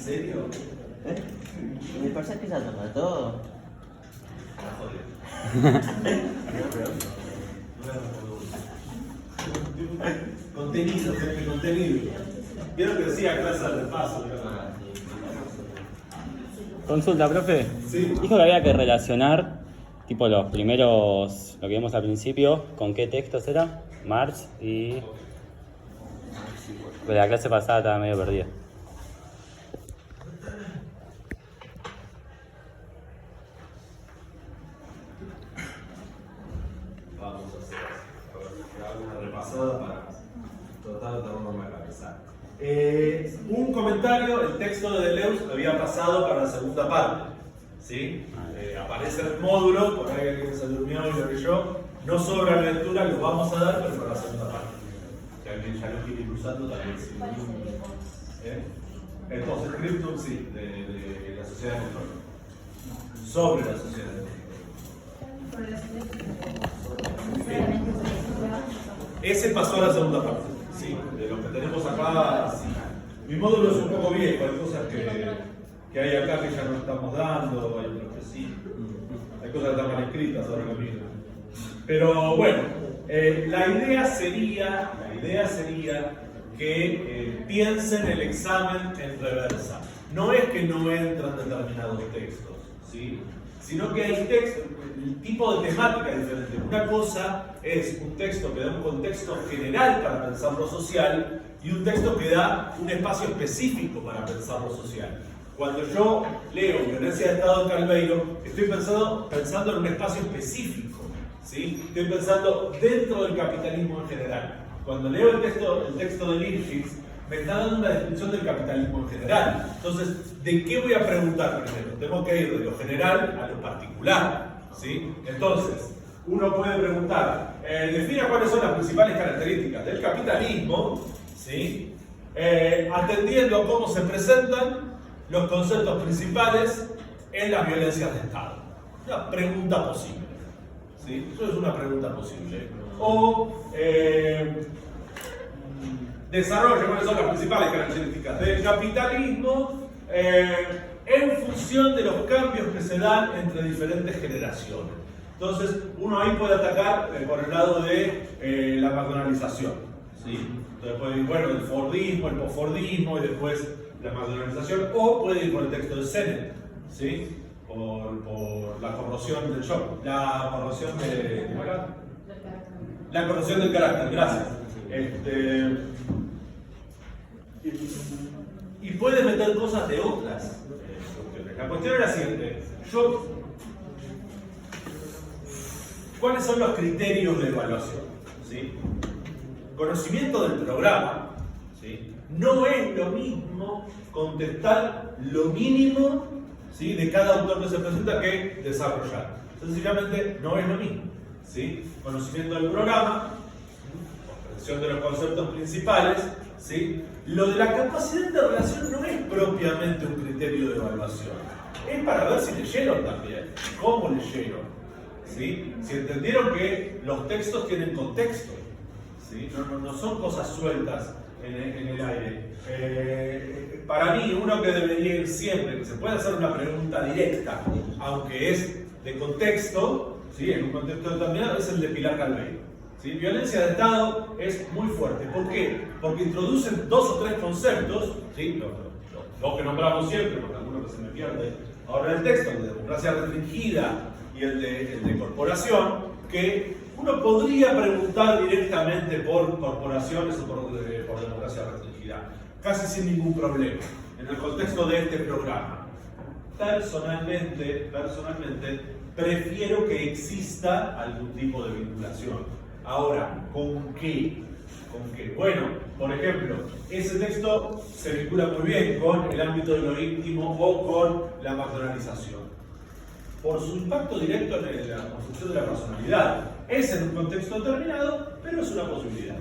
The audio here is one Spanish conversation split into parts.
serio? Mi pasa que se lo mató. Contenido, gente, contenido. Vieron que decía clase de repaso. Consulta, profe. Sí. Dijo que había que relacionar, tipo los primeros, lo que vimos al principio, ¿con qué textos era? Marx y... Pero la clase pasada estaba medio perdida. Vamos a hacer una repasada para tratar de tenerlo en la cabeza. Un comentario, el texto de Deleuze había pasado para la segunda parte. ¿Sí? Aparece en el módulo, por ahí alguien se durmió y lo leyó. No sobra la lectura, lo vamos a dar, pero para la segunda parte. Si alguien ya lo quiere ir usando, también sí. Entonces, Scriptum, sí, de la sociedad de control. Sobre la sociedad de control. Ese pasó a la segunda parte. Sí, de lo que tenemos acá, sí. Mi módulo es un poco viejo, hay cosas que hay acá que ya no estamos dando, hay otros que sí. Hay cosas que están mal escritas ahora que miro. Pero bueno, la idea sería que piensen el examen en reversa. No es que no entran determinados textos, ¿sí? Sino que hay textos, el tipo de temática es diferente. Una cosa es un texto que da un contexto general para pensar lo social y un texto que da un espacio específico para pensar lo social. Cuando yo leo Violencia de Estado en Calveiro, estoy pensando en un espacio específico, ¿sí? Estoy pensando dentro del capitalismo en general. Cuando leo el texto de Lipschitz, me está dando una descripción del capitalismo en general. Entonces, ¿de qué voy a preguntar primero? Tengo que ir de lo general a lo particular, ¿sí? Entonces, uno puede preguntar, defina cuáles son las principales características del capitalismo, ¿sí? Atendiendo a cómo se presentan los conceptos principales en las violencias de Estado. Una pregunta posible, ¿sí? Eso es una pregunta posible. O desarrolla cuáles son las principales características del capitalismo en función de los cambios que se dan entre diferentes generaciones. Entonces, uno ahí puede atacar por el lado de la McDonaldización, ¿sí? Entonces puede ir, bueno, el Fordismo, el postfordismo y después la McDonaldización, o puede ir por el texto de Sennett, ¿sí? Por la corrosión del shock, la corrosión de... ¿cómo era? La corrosión del carácter, gracias. Y puede meter cosas de otras cuestiones. La cuestión es la siguiente. ¿Cuáles son los criterios de evaluación? ¿Sí? Conocimiento del programa. ¿Sí? No es lo mismo contestar lo mínimo, ¿sí?, de cada autor que se presenta que desarrollar. Sencillamente no es lo mismo, ¿sí? Conocimiento del programa, comprensión de los conceptos principales, ¿sí? Lo de la capacidad de relación no es propiamente un criterio de evaluación. Es para ver si leyeron también, cómo leyeron, ¿sí? Si entendieron que los textos tienen contexto, ¿sí? No son cosas sueltas en el aire. Para mí, uno que debería ir siempre, que se puede hacer una pregunta directa, aunque es de contexto, ¿sí?, en un contexto determinado, es el de Pilar Calveiro, ¿sí? Violencia de Estado es muy fuerte. ¿Por qué? Porque introducen dos o tres conceptos, ¿sí?, los que nombramos siempre, porque algunos que se me pierde ahora en el texto, el de democracia restringida y el de corporación, que uno podría preguntar directamente por corporaciones o por democracia restringida, casi sin ningún problema, en el contexto de este programa. Personalmente, prefiero que exista algún tipo de vinculación. Ahora, ¿con qué? Bueno, por ejemplo, ese texto se vincula muy bien con el ámbito de lo íntimo o con la McDonaldización, por su impacto directo en la construcción de la personalidad. Es en un contexto determinado, pero es una posibilidad.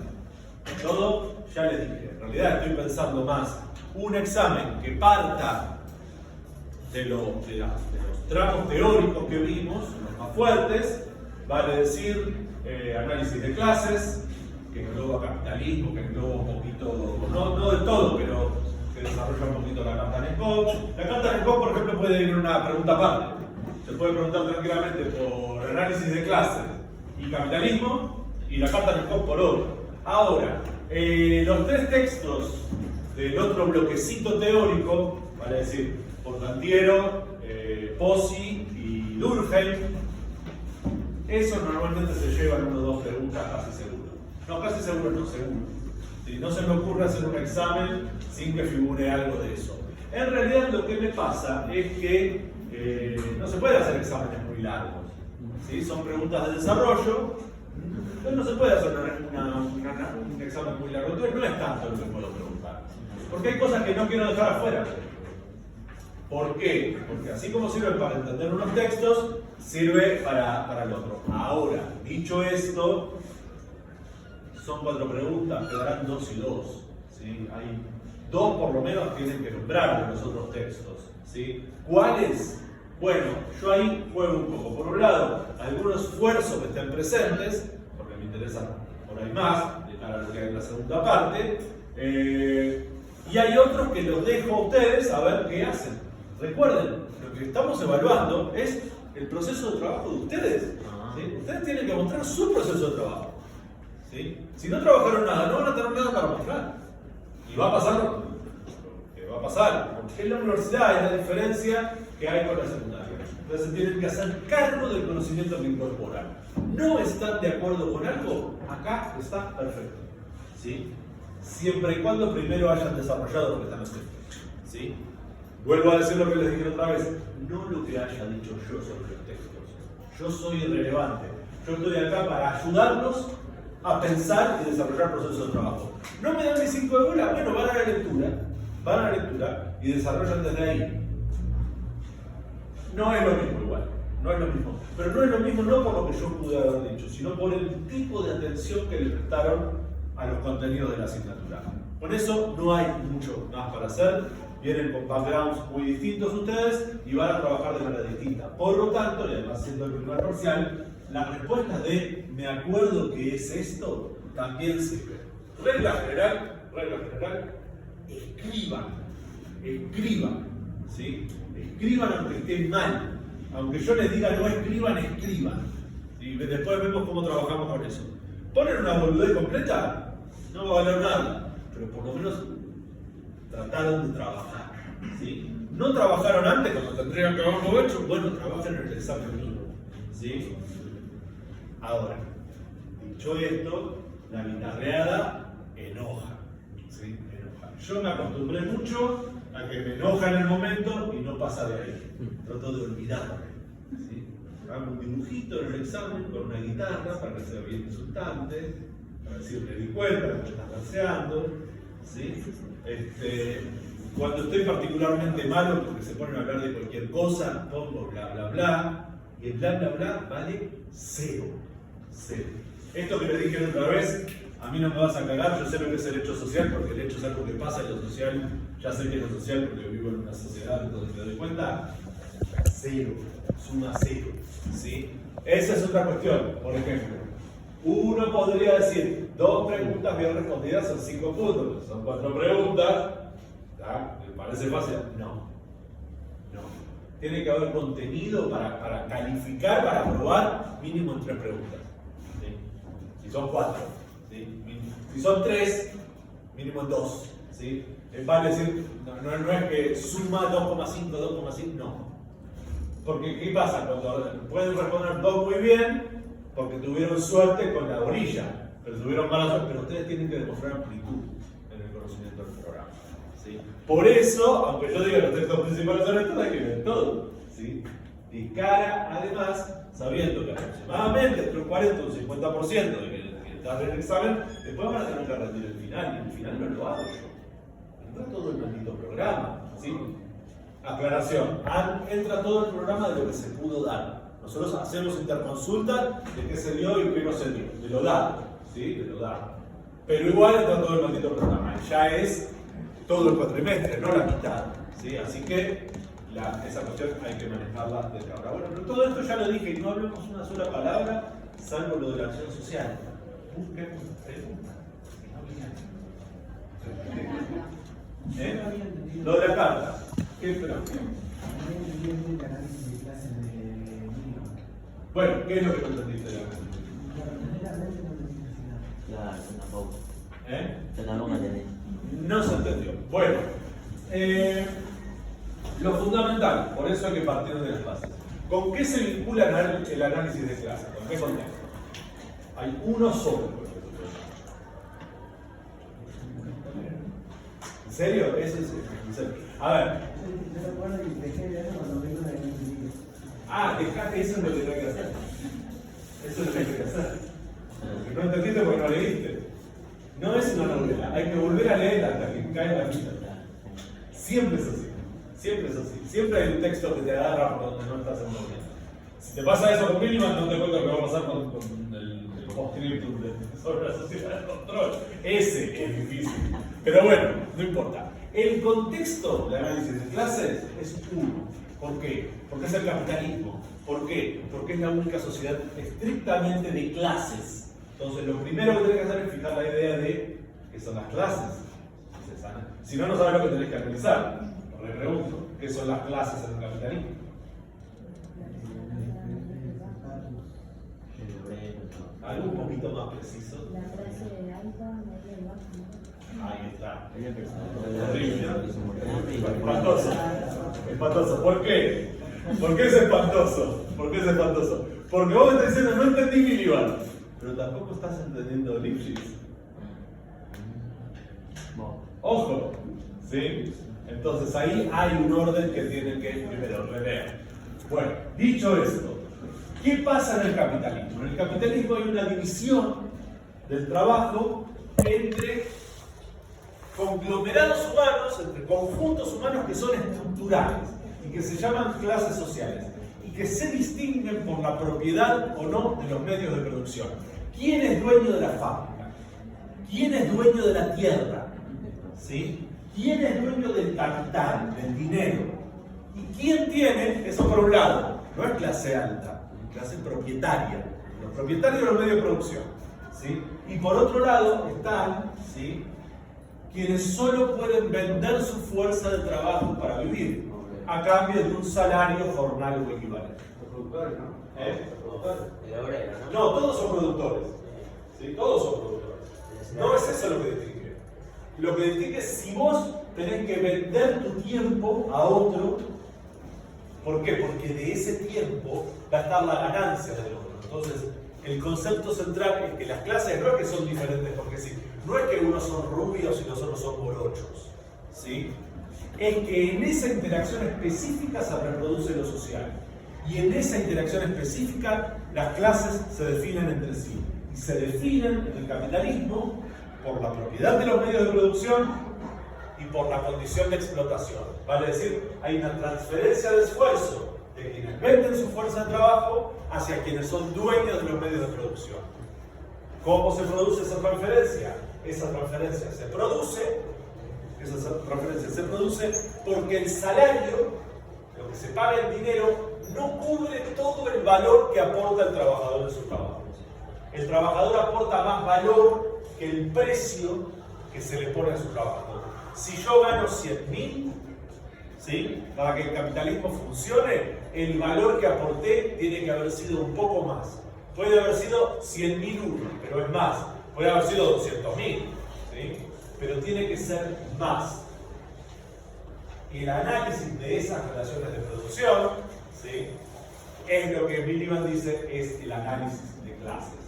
Todo, ya les dije, en realidad estoy pensando más un examen que parta de los tramos teóricos que vimos, los más fuertes, vale decir, análisis de clases, que engloba capitalismo, que engloba un poquito, no del todo, pero que desarrolla un poquito la carta Nenkov. La carta Nenkov, por ejemplo, puede ir en una pregunta aparte. Se puede preguntar tranquilamente por análisis de clases y capitalismo, y la carta Nenkov por otro. Ahora, los tres textos del otro bloquecito teórico, vale decir, Portantiero, Pozzi y Durkheim, esos normalmente se llevan 1 o 2 preguntas casi seguro. No, casi seguro no, seguro. ¿Sí? No se me ocurre hacer un examen sin que figure algo de eso. En realidad lo que me pasa es que no se puede hacer exámenes muy largos. ¿Sí? Son preguntas de desarrollo, entonces no se puede hacer un examen muy largo. Entonces no es tanto lo que puedo preguntar. Porque hay cosas que no quiero dejar afuera. ¿Por qué? Porque así como sirve para entender unos textos, sirve para el otro. Ahora, dicho esto, son 4 preguntas, quedarán 2 y 2. ¿Sí? Hay 2 por lo menos tienen que nombrar de los otros textos. ¿Sí? ¿Cuáles? Bueno, yo ahí juego un poco. Por un lado, algunos esfuerzos que estén presentes, porque me interesan por ahí más, de cara a lo que hay en la segunda parte, y hay otros que los dejo a ustedes a ver qué hacen. Recuerden, lo que estamos evaluando es el proceso de trabajo de ustedes. ¿Sí? Ustedes tienen que mostrar su proceso de trabajo. ¿Sí? Si no trabajaron nada, no van a tener nada para mostrar. Y va a pasar lo que va a pasar. Porque en la universidad es la diferencia que hay con la secundaria. Entonces se tienen que hacer cargo del conocimiento que incorporan. ¿No están de acuerdo con algo? Acá está perfecto. ¿Sí? Siempre y cuando primero hayan desarrollado lo que están haciendo. ¿Sí? Vuelvo a decir lo que les dije otra vez, no lo que haya dicho yo sobre los textos. Yo soy irrelevante. Yo estoy acá para ayudarlos a pensar y desarrollar procesos de trabajo. No me dan ni 5 de bola, bueno, van a la lectura y desarrollan desde ahí. No es lo mismo igual, no es lo mismo. Pero no es lo mismo no por lo que yo pude haber dicho, sino por el tipo de atención que le prestaron a los contenidos de la asignatura. Con eso no hay mucho más para hacer. Vienen con backgrounds muy distintos ustedes y van a trabajar de manera distinta. Por lo tanto, y además siendo el primer parcial, la respuesta de me acuerdo que es esto también sirve. Regla general, escriban, ¿sí? Escriban aunque estén mal. Aunque yo les diga no escriban. Y después vemos cómo trabajamos con eso. Ponen una boludez completa, no va a valer nada, pero por lo menos trataron de trabajar. ¿Sí? No trabajaron antes cuando tendrían que haberlo hecho, bueno, trabajen en el examen mismo. ¿Sí? Ahora, dicho esto, la guitarreada enoja. ¿Sí? Enoja. Yo me acostumbré mucho a que me enoja en el momento y no pasa de ahí. Trato de olvidarme. ¿Sí? Hago un dibujito en el examen con una guitarra para que sea bien insultante, para decir me di cuenta que me estás falseando. ¿Sí? Cuando estoy particularmente malo porque se ponen a hablar de cualquier cosa, pongo bla bla bla, y el bla bla bla vale 0. Esto que les dije otra vez, a mí no me vas a cagar, yo sé lo que es el hecho social, porque el hecho es algo que pasa y lo social, ya sé que es lo social porque vivo en una sociedad, entonces me doy cuenta, 0, suma 0. ¿Sí? Esa es otra cuestión, por ejemplo. Uno podría decir, 2 preguntas bien respondidas son 5 puntos, son 4 preguntas. ¿Me parece fácil? No. Tiene que haber contenido para calificar, para aprobar, mínimo en 3 preguntas. ¿Sí? Si son 4. ¿Sí? Si son 3, mínimo en 2. ¿Sí? Vale decir, no es que suma 2,5, 2,5, no. Porque, ¿qué pasa? Cuando pueden responder 2 muy bien, porque tuvieron suerte con la orilla, pero tuvieron mala suerte, pero ustedes tienen que demostrar amplitud en el conocimiento del programa. ¿Sí? Por eso, aunque yo diga los textos principales son estos, hay que ver todo. ¿Sí? De cara, además, sabiendo que aproximadamente entre un 40 y un 50% de que estás en el examen, después van a tener que rendir el final, y el final no lo hago yo. Entra todo el maldito programa. ¿Sí? Aclaración, entra todo el programa de lo que se pudo dar. Nosotros hacemos interconsulta de qué se dio y qué no se dio, de lo dado, ¿sí? De lo dado. Pero igual está todo el maldito programa, ya es todo el cuatrimestre, no la mitad, ¿sí? Así que esa cuestión hay que manejarla desde ahora. Bueno, pero todo esto ya lo dije y no hablemos una sola palabra, salvo lo de la acción social. Busquemos preguntas, que no vienen. la carta. ¿Qué pero? Bueno, ¿qué es lo que tú entendiste de la carta? Claro, yo tampoco. ¿Eh? Yo tampoco entendí. No se entendió. Bueno, lo fundamental, por eso hay que partir de las bases. ¿Con qué se vincula el análisis de clase? ¿Con qué contexto? Hay uno solo. ¿En serio? Eso es en serio. A ver. Ah, dejate, eso es lo que no hay que hacer. Eso es lo que hay que hacer. Porque no entendiste porque no leíste. No es una novela, hay que volver a leerla hasta que cae la vida. Siempre es así. Siempre es así. Siempre hay un texto que te agarra por donde no estás entendiendo. Si te pasa eso con Milliman, no te cuento lo que va a pasar con el post-scriptum sobre la sociedad de control. Ese es difícil. Pero bueno, no importa. El contexto de análisis de clases es uno. ¿Por qué? Porque es el capitalismo. ¿Por qué? Porque es la única sociedad estrictamente de clases. Entonces, lo primero que tenés que hacer es fijar la idea de qué son las clases. Si no, no sabes lo que tenés que analizar. Le pregunto, ¿qué son las clases en el capitalismo? Algo un poquito más preciso. La clase alta, media y baja. Ahí está. Horrible. Espantoso. Espantoso. ¿Por qué? ¿Por qué es espantoso? ¿Por qué es espantoso? Porque vos me estás diciendo, no entendí Millivan, pero tampoco estás entendiendo Lipschitz. Ojo. ¿Sí? Entonces ahí hay un orden que tienen que primero releer. Bueno, dicho esto, ¿qué pasa en el capitalismo? En el capitalismo hay una división del trabajo entre conglomerados humanos, entre conjuntos humanos que son estructurales y que se llaman clases sociales y que se distinguen por la propiedad o no de los medios de producción. ¿Quién es dueño de la fábrica? ¿Quién es dueño de la tierra? ¿Sí? ¿Quién es dueño del capital, del dinero? ¿Y quién tiene, eso por un lado, no es clase alta, es clase propietaria, los propietarios de los medios de producción, ¿sí? Y por otro lado están, ¿sí?, quienes solo pueden vender su fuerza de trabajo para vivir, a cambio de un salario formal o equivalente. Los productores, ¿no? Los productores. El obrero, ¿no? No, todos son productores. ¿Sí? Todos son productores. No es eso lo que distingue. Lo que distingue es si vos tenés que vender tu tiempo a otro. ¿Por qué? Porque de ese tiempo va a estar la ganancia del otro. Entonces, el concepto central es que las clases no es que son diferentes porque sí. No es que unos son rubios y los otros son morochos. ¿Sí? Es que en esa interacción específica se reproduce lo social. Y en esa interacción específica las clases se definen entre sí. Y se definen en el capitalismo por la propiedad de los medios de producción y por la condición de explotación. Vale decir, hay una transferencia de esfuerzo de quienes venden su fuerza de trabajo hacia quienes son dueños de los medios de producción. ¿Cómo se produce esa transferencia? Esa transferencia se produce porque el salario, lo que se paga en dinero, no cubre todo el valor que aporta el trabajador en su trabajo. El trabajador aporta más valor que el precio que se le pone a su trabajo. Si yo gano 100.000, ¿sí?, para que el capitalismo funcione, el valor que aporté tiene que haber sido un poco más. Puede haber sido 100.000 uno, pero es más. Puede haber sido 200.000, ¿sí?, pero tiene que ser más. Y el análisis de esas relaciones de producción, ¿sí?, es lo que Milliman dice es el análisis de clases.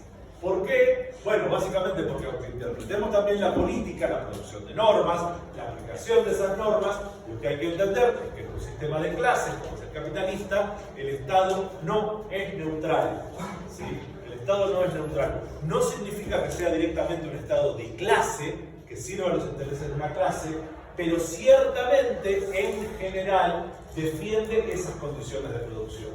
¿Por qué? Bueno, básicamente porque aunque interpretemos también la política, la producción de normas, la aplicación de esas normas, lo que hay que entender es que en un sistema de clases, como es el capitalista, el Estado no es neutral. ¿Sí? El Estado no es neutral. No significa que sea directamente un Estado de clase, que sirva a los intereses de una clase, pero ciertamente, en general, defiende esas condiciones de producción.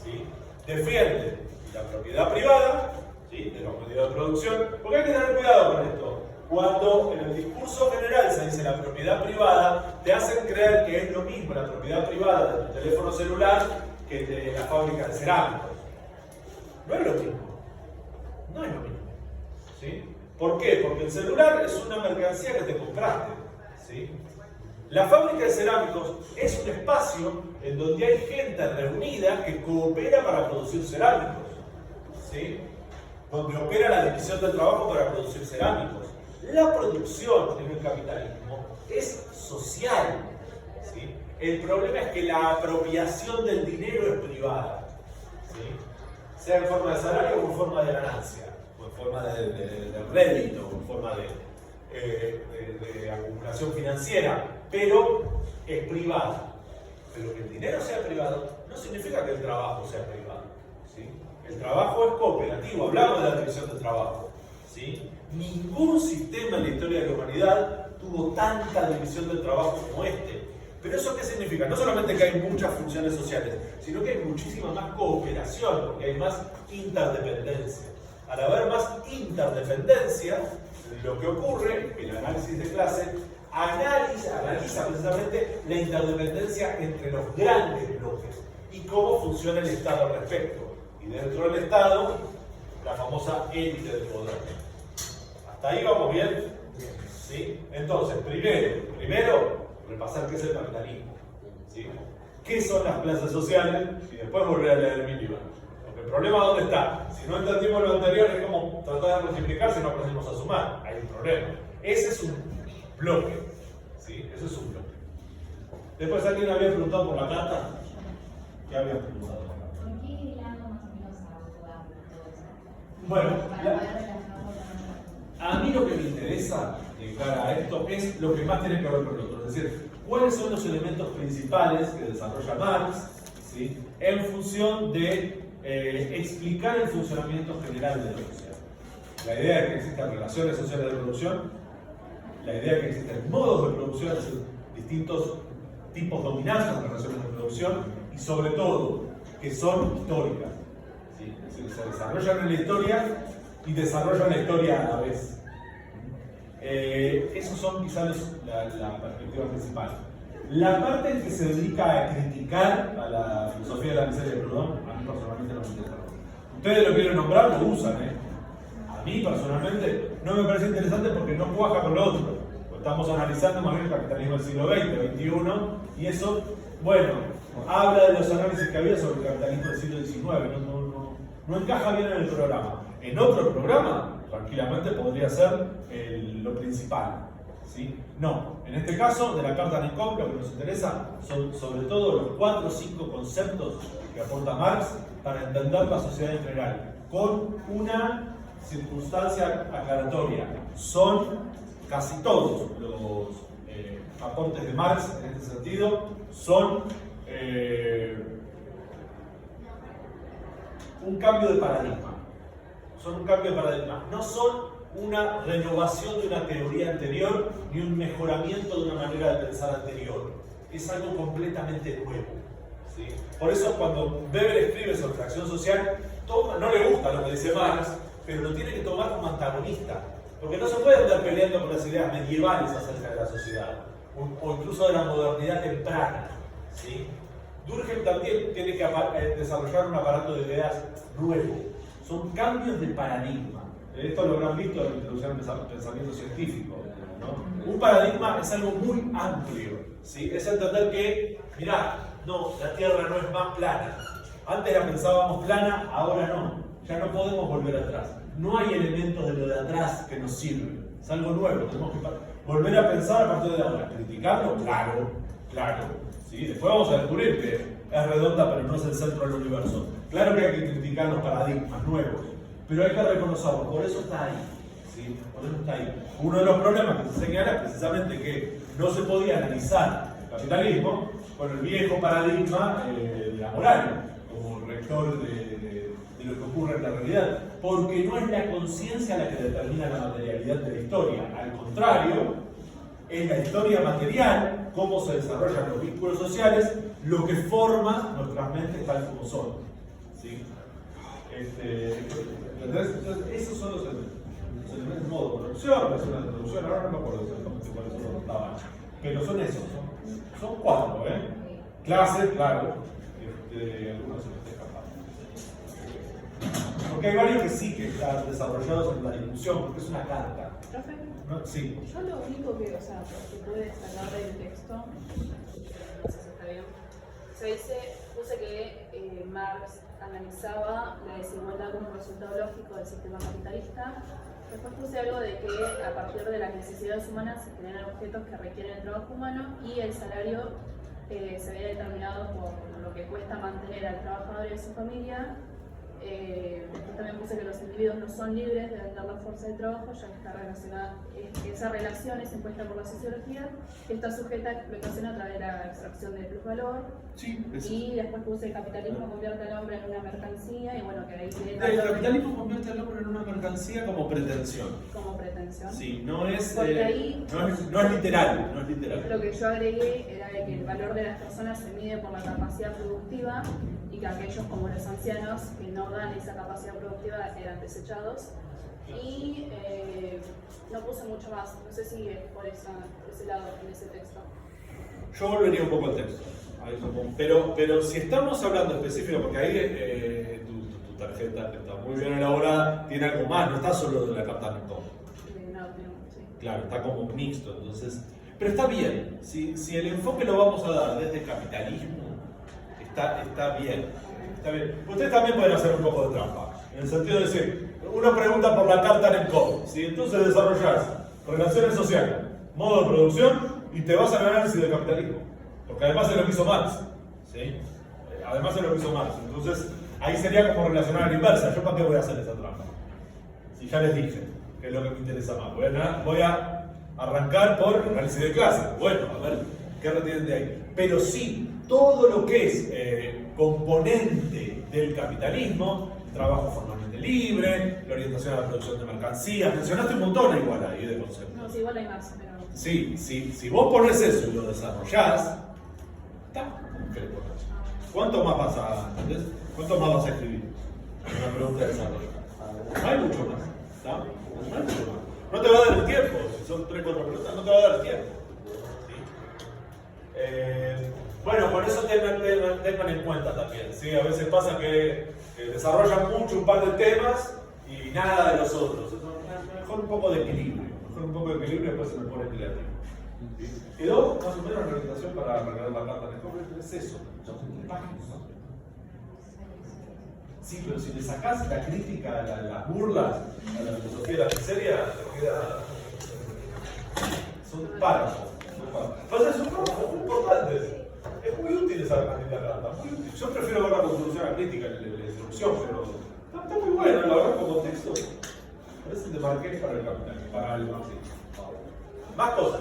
¿Sí? Defiende la propiedad privada, ¿sí?, de los medios de producción, porque hay que tener cuidado con esto. Cuando en el discurso general se dice la propiedad privada, te hacen creer que es lo mismo la propiedad privada de tu teléfono celular que de la fábrica de cerámicos. No es lo mismo. No es lo mismo. ¿Sí? ¿Por qué? Porque el celular es una mercancía que te compraste. ¿Sí? La fábrica de cerámicos es un espacio en donde hay gente reunida que coopera para producir cerámicos, ¿sí? Donde opera la división del trabajo para producir cerámicos. La producción en el capitalismo es social, ¿sí? El problema es que la apropiación del dinero es privada, ¿sí? Sea en forma de salario o en forma de ganancia, o en forma de rédito, o en forma de acumulación financiera, pero es privada. Pero que el dinero sea privado no significa que el trabajo sea privado, ¿sí? El trabajo es cooperativo, hablamos de la división del trabajo, ¿sí? Ningún sistema en la historia de la humanidad tuvo tanta división del trabajo como este. Pero ¿eso qué significa? No solamente que hay muchas funciones sociales, sino que hay muchísima más cooperación, porque hay más interdependencia. Al haber más interdependencia, lo que ocurre es que el análisis de clase analiza precisamente la interdependencia entre los grandes bloques y cómo funciona el Estado al respecto. Y dentro del Estado, la famosa élite del poder. ¿Hasta ahí vamos bien? ¿Sí? Entonces, primero, repasar qué es el capitalismo. ¿Sí? ¿Qué son las clases sociales? Y después volver a leer el mínimo. Porque el problema ¿dónde está? Si no entendimos lo anterior, es como tratar de multiplicar si no aprendimos a sumar. Hay un problema. Ese es un bloque. ¿Sí? Ese es un bloque. Después alguien había preguntado por la plata. ¿Qué había preguntado? ¿Por qué el lado más o menos abogado todo eso? Bueno, Para poder relacionarlo con otra. a mí lo que me interesa de cara a esto es lo que más tiene que ver con lo otro. Es decir, cuáles son los elementos principales que desarrolla Marx, ¿sí? En función de explicar el funcionamiento general de la sociedad. La idea de que existen relaciones sociales de producción, la idea de que existen modos de producción, es decir, distintos tipos dominantes de relaciones de producción, y sobre todo, que son históricas. ¿Sí? Es decir, se desarrollan en la historia y desarrollan la historia a la vez. Esos son quizás la perspectiva principal. La parte en que se dedica a criticar a la filosofía de la miseria de Proudhon, a mí personalmente no me interesa. Ustedes lo quieren nombrar, lo usan, A mí personalmente no me parece interesante porque no cuaja con lo otro. Estamos analizando más bien el capitalismo del siglo XX, XXI, y eso, bueno, habla de los análisis que había sobre el capitalismo del siglo XIX, no encaja bien en el programa. En otro programa, tranquilamente podría ser lo principal, ¿sí? No, en este caso, de la carta Nicom, lo que nos interesa son sobre todo los 4 o 5 conceptos que aporta Marx para entender la sociedad en general, con una circunstancia aclaratoria. Son casi todos los aportes de Marx en este sentido, son un cambio de paradigma. Son un cambio de paradigma. No son una renovación de una teoría anterior ni un mejoramiento de una manera de pensar anterior. Es algo completamente nuevo, ¿sí? Por eso cuando Weber escribe sobre la acción social, no le gusta lo que dice Marx, pero lo tiene que tomar como antagonista. Porque no se puede andar peleando con las ideas medievales acerca de la sociedad, o incluso de la modernidad temprana, ¿sí? Durkheim también tiene que desarrollar un aparato de ideas nuevo. Son cambios de paradigma. Esto lo habrán visto en la introducción al pensamiento científico, ¿no? Un paradigma es algo muy amplio, ¿sí? Es entender que, mirá, no, la Tierra no es más plana. Antes la pensábamos plana, ahora no. Ya no podemos volver atrás. No hay elementos de lo de atrás que nos sirven. Es algo nuevo. Tenemos que volver a pensar a partir de ahora. ¿Criticarlo? Claro. ¿Sí? Después vamos a descubrir que es redonda, pero no es el centro del universo. Claro que hay que criticar los paradigmas nuevos, pero hay que reconocerlos. Por eso está ahí. ¿Sí? Por eso está ahí. Uno de los problemas que se señala es precisamente que no se podía analizar el capitalismo con el viejo paradigma de la moral, como rector de lo que ocurre en la realidad, porque no es la conciencia la que determina la materialidad de la historia. Al contrario, es la historia material, cómo se desarrollan los vínculos sociales, lo que forma nuestras mentes tal como son. ¿Sí? Entonces, esos son los elementos de modo de producción, relaciones de producción, ahora no me acuerdo exactamente cuáles son los que estaban, pero son esos, son 4, Clases, claro, algunos se me están escapando. Porque hay varios que sí que están desarrollados en la discusión, porque es una carta. Profe, ¿No? Sí. yo lo único que, o sea, que pude sacar del texto, no sé si está bien, se dice, puse que Marx analizaba la desigualdad como resultado lógico del sistema capitalista. Después puse algo de que a partir de las necesidades humanas se generan objetos que requieren el trabajo humano y el salario se veía determinado por lo que cuesta mantener al trabajador y a su familia. Después también puse que los individuos no son libres de vender la fuerza de trabajo, ya que está relacionada, esa relación es impuesta por la sociología, que está sujeta a explotación a través de la extracción de plusvalor. Sí, Y después puse el capitalismo convierte al hombre en una mercancía, y bueno, que ahí se el capitalismo convierte al hombre en una mercancía como pretensión. como pretensión. Sí, no es, Porque ahí- no es literal, no es literal. Lo que yo agregué era de que el valor de las personas se mide por la capacidad productiva y que aquellos como los ancianos que no dan esa capacidad productiva eran desechados. Y no puse mucho más, no sé si es por ese lado en ese texto. Yo volvería un poco al texto. A eso, pero si estamos hablando específico, porque ahí tu tarjeta, que está muy bien elaborada, tiene algo más, no está solo de la carta de todo. No, sí. Claro, está como mixto, entonces. Pero está bien, si el enfoque lo vamos a dar desde el capitalismo, está bien. Está bien. Ustedes también pueden hacer un poco de trampa, en el sentido de decir, uno pregunta por la carta en el COP, ¿sí? Entonces desarrollas relaciones sociales, modo de producción y te vas al análisis del capitalismo. Porque además es lo que hizo Marx, ¿sí? Además es lo que hizo Marx. Entonces, ahí sería como relacionar a la inversa. ¿Yo para qué voy a hacer esa trampa? Si ya les dije que es lo que me interesa más. Voy a arrancar por análisis de clase. Bueno, a ver qué retienen de ahí. Pero sí, todo lo que es componente del capitalismo, el trabajo formalmente libre, la orientación a la producción de mercancías, mencionaste un montón igual ahí de conceptos. No, sí, igual hay más, pero... Sí, si vos pones eso y lo desarrollás, ¿qué le pones? ¿Cuánto más vas a, ¿entendés? ¿Cuánto más vas a escribir? Una pregunta de desarrollo. No hay mucho más, ¿está? No hay mucho más. No te va a dar el tiempo, si son 3 4 preguntas, no te va a dar el tiempo. ¿Sí? Bueno, por eso tengan en cuenta también, ¿sí? A veces pasa que desarrollan mucho un par de temas y nada de los otros. Mejor un poco de equilibrio. Un poco de equilibrio y después se me pone creativo. ¿Sí? Quedó más o menos la orientación para arreglar la carta de cobre, es eso, son páginas, ¿no? Sí, pero si le sacás la crítica, las burlas a la filosofía de la miseria, te queda. Son párrafos. Entonces son párrafos muy importantes. Es muy útil esa carta, muy útil. Yo prefiero ver la conclusión a la crítica en la introducción, pero está muy bueno, la verdad, como texto. Parece de Marqués para el capital, para el marxismo. Más cosas.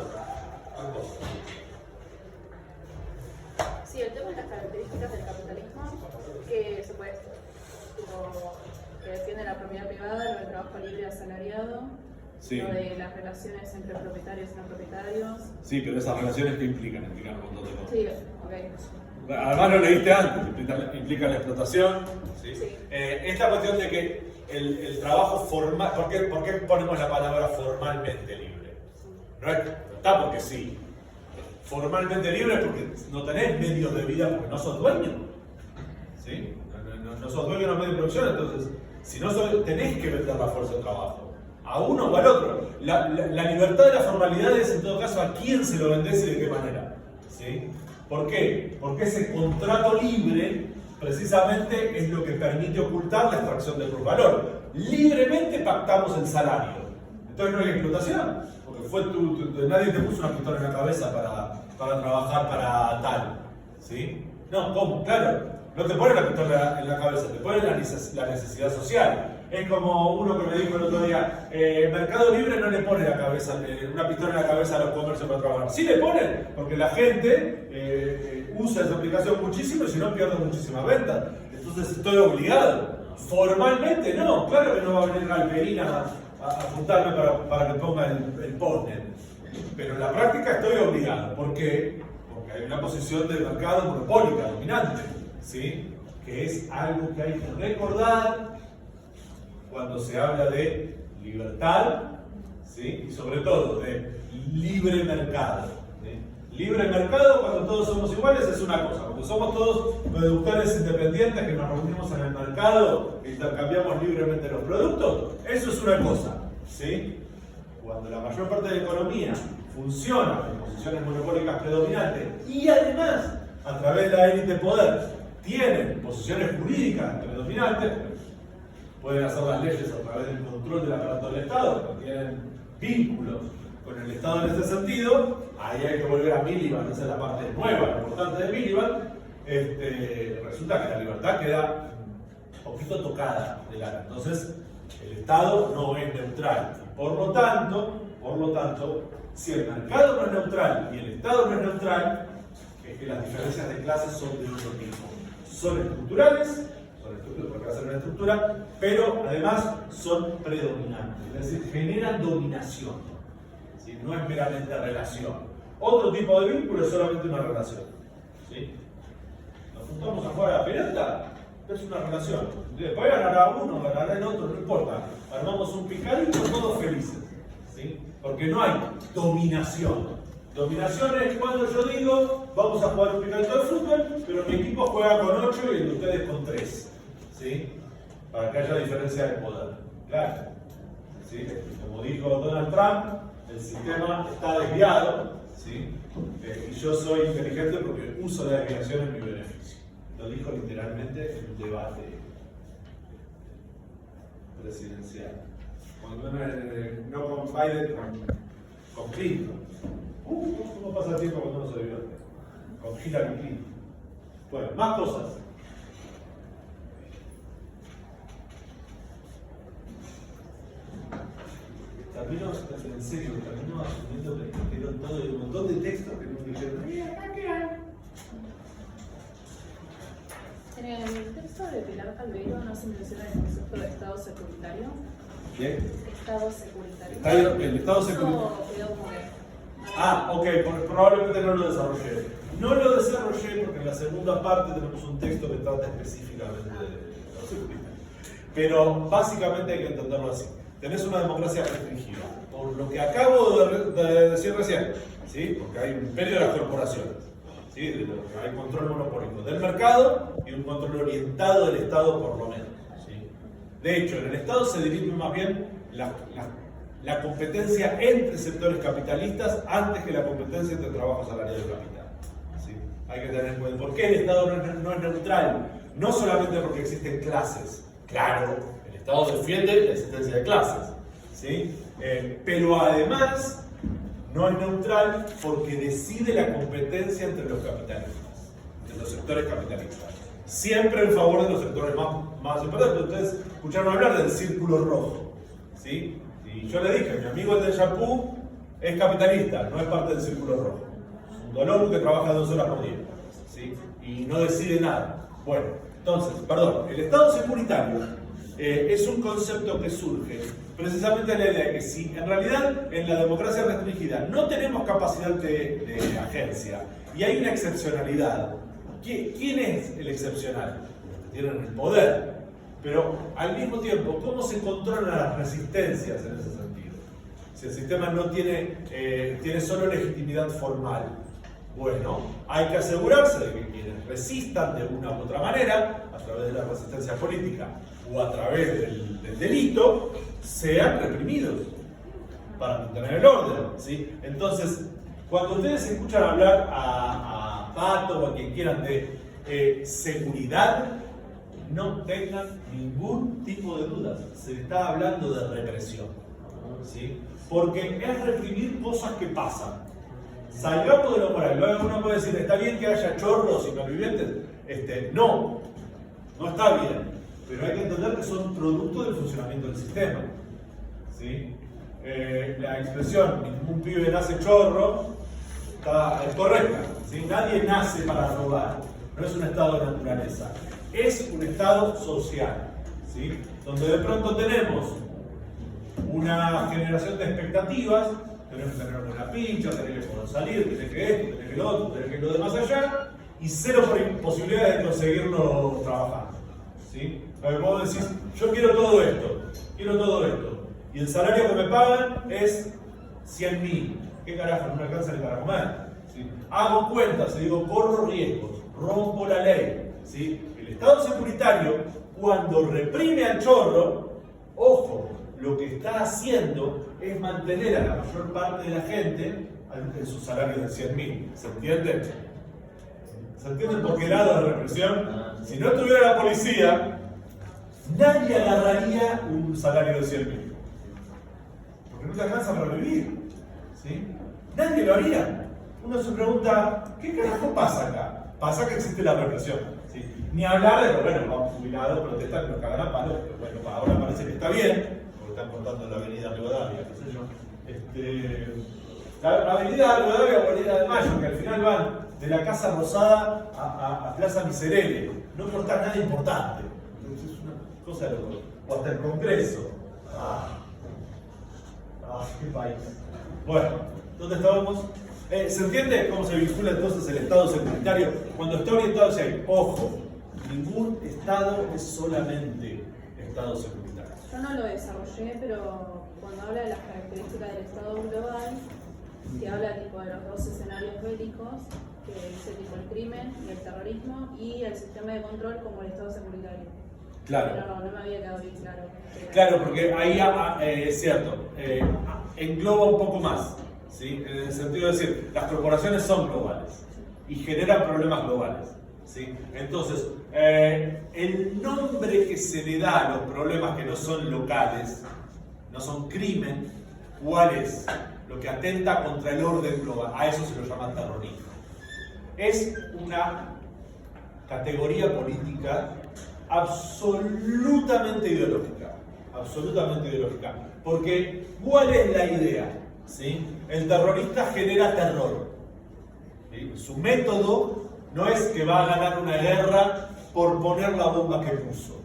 Sí, el tema de las características del capitalismo, que se puede, tipo, que defiende la propiedad privada, lo del trabajo libre asalariado, Sí. lo de las relaciones entre propietarios y no propietarios. Sí, pero esas relaciones que implican un montón de cosas. Sí, ok. Además lo leíste antes, implica la explotación. ¿Sí? Sí. Esta cuestión de que el trabajo formal, ¿por qué ponemos la palabra formalmente libre? No está porque sí. Formalmente libre porque no tenés medios de vida, porque no sos dueño. ¿Sí? No sos dueño de los medios de producción, entonces, si no sos, tenés que vender la fuerza de trabajo. A uno o al otro. La libertad de la formalidad es, en todo caso, a quién se lo vendés y de qué manera. ¿Sí? ¿Por qué? Porque ese contrato libre precisamente es lo que permite ocultar la extracción del plusvalor. Libremente pactamos el salario. Entonces no hay explotación, porque nadie te puso una pistola en la cabeza para trabajar para tal. ¿Sí? No, ¿cómo? Claro, no te ponen la pistola en la cabeza, te ponen la necesidad social. Es como uno que me dijo el otro día, Mercado Libre no le pone una pistola en la cabeza a los comercios para trabajar. Sí le ponen, porque la gente usa esa aplicación muchísimo y si no pierde muchísimas ventas. Entonces estoy obligado. Formalmente no, claro que no va a venir Galperina a juntarme para que ponga el postnet. Pero en la práctica estoy obligado. ¿Por qué? Porque hay una posición de mercado monopólica, dominante, ¿sí? Que es algo que hay que recordar cuando se habla de libertad, ¿sí? Y sobre todo de libre mercado. ¿Sí? Libre mercado, cuando todos somos iguales, es una cosa. Cuando somos todos productores independientes que nos reunimos en el mercado e intercambiamos libremente los productos, eso es una cosa. ¿Sí? Cuando la mayor parte de la economía funciona en posiciones monopólicas predominantes y además, a través de la élite poder, tienen posiciones jurídicas predominantes, pueden hacer las leyes a través del control del aparato del Estado, pero tienen vínculos con el Estado en ese sentido, ahí hay que volver a Miliband, esa es la parte nueva, importante de Miliband. Resulta que la libertad queda un poquito tocada de gana. Entonces, el Estado no es neutral. Por lo tanto, si el mercado no es neutral y el Estado no es neutral, es que las diferencias de clases son de otro tipo. Son estructurales, porque hacen una estructura, pero además son predominantes, es decir, generan dominación. ¿Sí? No es meramente relación. Otro tipo de vínculo es solamente una relación. ¿Sí? Nos juntamos a jugar a la pelota, es una relación. Después ganará uno, ganará el otro, no importa. Armamos un picadito, todos felices. ¿Sí? Porque no hay dominación. Dominación es cuando yo digo, vamos a jugar un picadito de fútbol, pero mi equipo juega con 8 y el de ustedes con 3. ¿Sí? Para que haya diferencia de poder. Claro. ¿Sí? Como dijo Donald Trump, el sistema está desviado. ¿Sí? Y yo soy inteligente porque uso la desviación en mi beneficio. Lo dijo literalmente en un debate presidencial. Cuando no con Biden, con Clinton. ¿Cómo pasa el tiempo cuando uno se divierte? Con Hillary Clinton. Bueno, más cosas. Termino, en serio, termino asumiendo que escribieron todo y un montón de textos que no dijeron. ¿Acá qué hay? En el texto de Pilar Calveiro no se menciona el concepto de Estado securitario. ¿Qué? Estado securitario. El Estado securitario. Eso quedó como que- Ok, probablemente no lo desarrollé. No lo desarrollé porque en la segunda parte tenemos un texto que trata específicamente de la seguridad. Pero básicamente hay que entenderlo así. Tenés una democracia restringida, por lo que acabo de decir recién, ¿sí? Porque hay un imperio de las corporaciones, ¿sí? Hay control monopólico del mercado y un control orientado del Estado por lo menos. ¿Sí? De hecho, en el Estado se dirime más bien la competencia entre sectores capitalistas antes que la competencia entre trabajo salarial y capital. ¿Sí? Hay que tener en cuenta. ¿Por qué el Estado no es neutral? No solamente porque existen clases. Claro, el Estado defiende la existencia de clases. ¿Sí? Pero además no es neutral porque decide la competencia entre los capitalistas, entre los sectores capitalistas. Siempre en favor de los sectores más importantes. Ustedes escucharon hablar del círculo rojo. ¿Sí? Y yo le dije, mi amigo el de Yapú es capitalista, no es parte del círculo rojo. Es un dolor que trabaja 2 horas por día. ¿Sí? Y no decide nada. Bueno, entonces, perdón, el Estado securitario es un concepto que surge precisamente la idea de que si en realidad en la democracia restringida no tenemos capacidad de agencia y hay una excepcionalidad, ¿quién es el excepcional? Los que tienen el poder. Pero al mismo tiempo, ¿cómo se controlan las resistencias en ese sentido? Si el sistema no tiene solo legitimidad formal, bueno, hay que asegurarse de que quienes resistan de una u otra manera, a través de la resistencia política o a través del delito, sean reprimidos para mantener el orden. ¿Sí? Entonces, cuando ustedes escuchan hablar a Pato o a quien quieran de seguridad, no tengan ningún tipo de dudas. Se está hablando de represión. ¿Sí? Porque es reprimir cosas que pasan. Salgamos de lo moral. Luego uno puede decir, ¿está bien que haya chorros y malvivientes? No está bien. Pero hay que entender que son producto del funcionamiento del sistema. ¿Sí? La expresión, ningún pibe nace chorro, es correcta. ¿Sí? Nadie nace para robar. No es un estado de naturaleza. Es un estado social. ¿Sí? Donde de pronto tenemos una generación de expectativas. Tenemos que tener una pincha, tener que poder salir, tener que esto, tener que lo otro, tener que lo de más allá, y cero posibilidades de conseguirlo trabajando. ¿Sí? Vos decís, yo quiero todo esto, y el salario que me pagan es 100.000. ¿Qué carajo? No me alcanza ni para comer. ¿Sí? ¿sí? Hago cuentas y digo, corro riesgos, rompo la ley. ¿Sí? El Estado securitario, cuando reprime al chorro, ojo, lo que está haciendo es mantener a la mayor parte de la gente en su salario de 100.000. ¿Se entiende? ¿Se entiende por qué lado de represión? Si no estuviera la policía, nadie agarraría un salario de 100.000. Porque no te alcanza para vivir. ¿Sí? Nadie lo haría. Uno se pregunta, ¿qué carajo pasa acá? Pasa que existe la represión. ¿Sí? Ni hablar de los, bueno, vamos jubilados, protestan, que nos cagan a palos, pero bueno, ahora parece que está bien, porque están cortando la avenida Rivadavia, qué sé yo. La avenida Rivadavia o avenida de Mayo, que al final van de la Casa Rosada a Plaza Miserere. No corta nada importante. Es una cosa de loco. O hasta el Congreso. Qué país. Bueno, ¿dónde estábamos? ¿Se entiende cómo se vincula entonces el Estado securitario? Cuando está orientado hacia ahí, ojo, ningún Estado es solamente Estado securitario. Yo no lo desarrollé, pero cuando habla de las características del Estado global, se habla tipo de los dos escenarios bélicos, que dice tipo el crimen y el terrorismo, y el sistema de control como el Estado securitario. Claro. Pero no me había quedado bien claro. Claro, porque ahí es cierto, engloba un poco más, ¿sí? En el sentido de decir, las corporaciones son globales y generan problemas globales, ¿sí? Entonces, el nombre que se le da a los problemas que no son locales, no son crimen, ¿cuál es? Lo que atenta contra el orden global, a eso se lo llama terrorismo. Es una categoría política absolutamente ideológica, porque ¿cuál es la idea? ¿Sí? El terrorista genera terror. ¿Sí? Su método no es que va a ganar una guerra por poner la bomba que puso.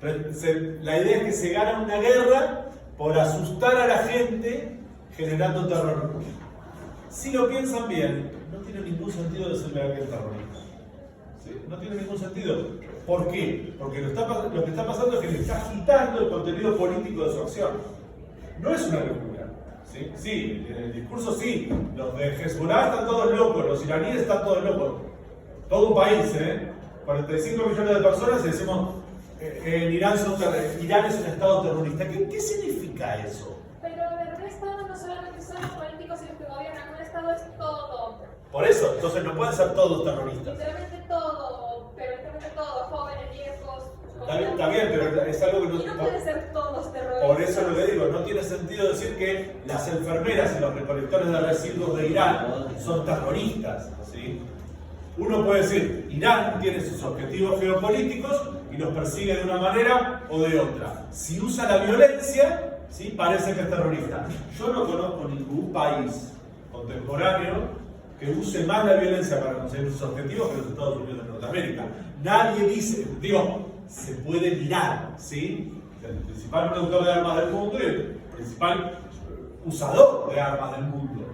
La idea es que se gana una guerra por asustar a la gente generando terror. Si lo piensan bien, no tiene ningún sentido decirle a alguien terrorista. ¿Sí? No tiene ningún sentido. ¿Por qué? Porque lo que está pasando es que le está agitando el contenido político de su acción. No es una locura. ¿Sí? Sí, en el discurso sí. Los de Hezbollah están todos locos, los iraníes están todos locos. Todo un país, 45 millones de personas y decimos en Irán es un estado terrorista. ¿Qué significa eso? Pero un Estado no solamente son los políticos y los que gobiernan, un Estado es todo. Por eso, entonces no pueden ser todos terroristas. Literalmente todo, pero literalmente todo, jóvenes, viejos. Está bien, pero es algo que Y no pueden ser todos terroristas. Por eso lo que digo, no tiene sentido decir que las enfermeras y los recolectores de residuos de Irán son terroristas. ¿Sí? Uno puede decir, Irán tiene sus objetivos geopolíticos y los persigue de una manera o de otra. Si usa la violencia, ¿sí? Parece que es terrorista. Yo no conozco ningún país contemporáneo que use más la violencia para conseguir sus objetivos que los Estados Unidos de Norteamérica. Nadie dice, se puede mirar, ¿sí? El principal productor de armas del mundo y el principal usador de armas del mundo,